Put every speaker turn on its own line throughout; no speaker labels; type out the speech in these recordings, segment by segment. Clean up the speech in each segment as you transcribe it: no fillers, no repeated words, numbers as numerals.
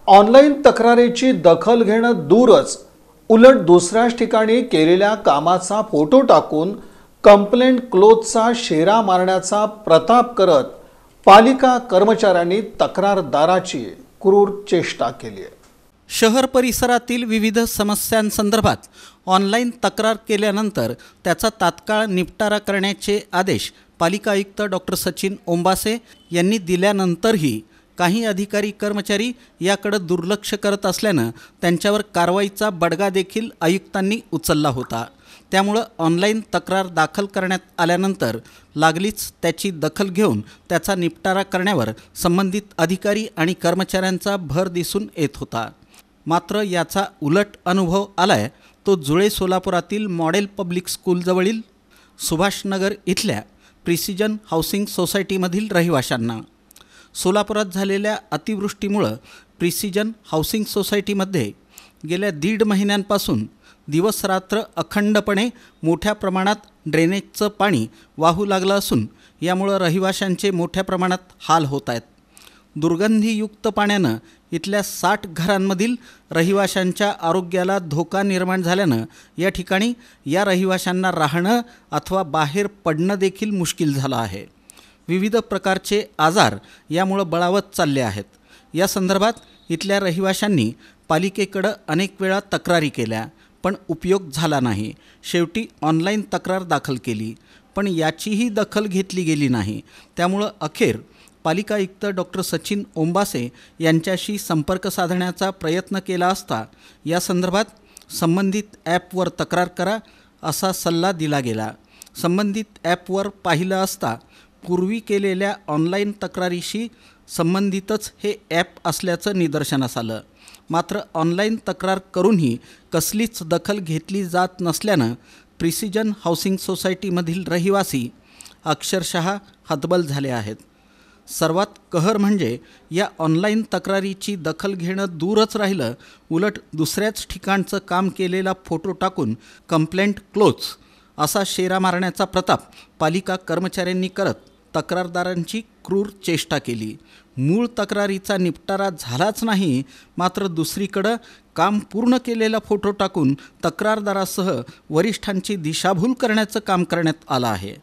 Online तक्रारीची दखल घेणं दूरच, उलट दुसऱ्याच ठिकाणी केलेल्या कामाचा फोटो टाकून कंप्लेंट क्लोजचा शेरा मारण्याचा प्रताप करत पालिका कर्मचाऱ्यांनी तक्रारदाराची क्रूर चेष्टा केली आहे।
शहर परिसरातील विविध समस्यांसंदर्भात ऑनलाईन तक्रार केल्यानंतर त्याचा तात्काळ निपटारा करण्याचे आदेश पालिका आयुक्त डॉक्टर सचिन ओंबासे यांनी दिल्यानंतरही काही अधिकारी कर्मचारी याकडे दुर्लक्ष करत असल्यानं त्यांच्यावर कारवाईचा बडगा देखील आयुक्तांनी उचलला होता। त्यामुळे ऑनलाईन तक्रार दाखल करण्यात आल्यानंतर लागलीच त्याची दखल घेऊन त्याचा निपटारा करण्यावर संबंधित अधिकारी आणि कर्मचाऱ्यांचा भर दिसून येत होता। मात्र याचा उलट अनुभव आलाय तो जुळे सोलापुरातील मॉडेल पब्लिक स्कूलजवळील सुभाषनगर इथल्या प्रिसिजन हाऊसिंग सोसायटीमधील रहिवाशांना। सोलापुरात झालेल्या अतिवृष्टीमुळे प्रिसिजन हाऊसिंग सोसायटीमध्ये गेल्या 1.5 महिन्यांपासून दिवसरात्र अखंडपणे मोठ्या प्रमाणात ड्रेनेजचं पाणी वाहू लागलं असून यामुळे रहिवाशांचे मोठ्या प्रमाणात हाल होत आहेत। दुर्गंधीयुक्त पाण्यानं इथल्या 60 घरांमधील रहिवाशांच्या आरोग्याला धोका निर्माण झाल्यानं या ठिकाणी या रहिवाशांना राहणं अथवा बाहेर पडणं देखील मुश्किल झालं आहे। विविध प्रकारचे आजार यामुळे बळावत चालले आहेत। या संदर्भात इथल्या रहिवाशांनी पालिकेकडे अनेक वेळा तक्रारी केल्या पण उपयोग झाला नाही। शेवटी ऑनलाईन तक्रार दाखल केली पण याचीही दखल घेतली गेली नाही। त्यामुळे अखेर पालिका आयुक्त डॉक्टर सचिन ओंबासे यांच्याशी संपर्क साधण्याचा प्रयत्न केला असता या संदर्भात संबंधित ॲपवर तक्रार करा असा सल्ला दिला गेला। संबंधित ॲपवर पाहिलं असता पूर्वी केलेल्या ऑनलाईन तक्रारीशी संबंधितच हे ॲप असल्याचं निदर्शनास आलं। मात्र ऑनलाईन तक्रार करूनही कसलीच दखल घेतली जात नसल्यानं प्रिसिजन हाऊसिंग सोसायटीमधील रहिवासी अक्षरशः हतबल झाले आहेत। सर्वात कहर म्हणजे या ऑनलाईन तक्रारीची दखल घेणं दूरच राहिलं, उलट दुसऱ्याच ठिकाणचं काम केलेला फोटो टाकून कंप्लेंट क्लोज असा शेरा मारण्याचा प्रताप पालिका कर्मचाऱ्यांनी करत तक्रारदारांची क्रूर चेष्टा केली। मूळ तक्रारीचा निपटारा झालाच नाही, मात्र दुसरीकडे काम पूर्ण केलेला फोटो टाकून तक्रारदारासह वरिष्ठांची दिशाभूल करण्याचं काम करण्यात आलं आहे।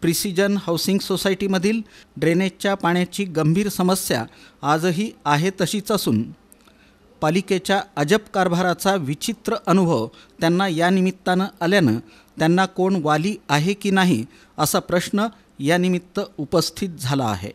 प्रिसिजन हाऊसिंग सोसायटीमधील ड्रेनेजच्या पाण्याची गंभीर समस्या आजही आहे तशीच असून पालिकेच्या अजब कारभाराचा विचित्र अनुभव त्यांना या निमित्तानं आल्यानं त्यांना कोण वाली आहे की नाही असा प्रश्न यानिमित्त उपस्थित झाला आहे।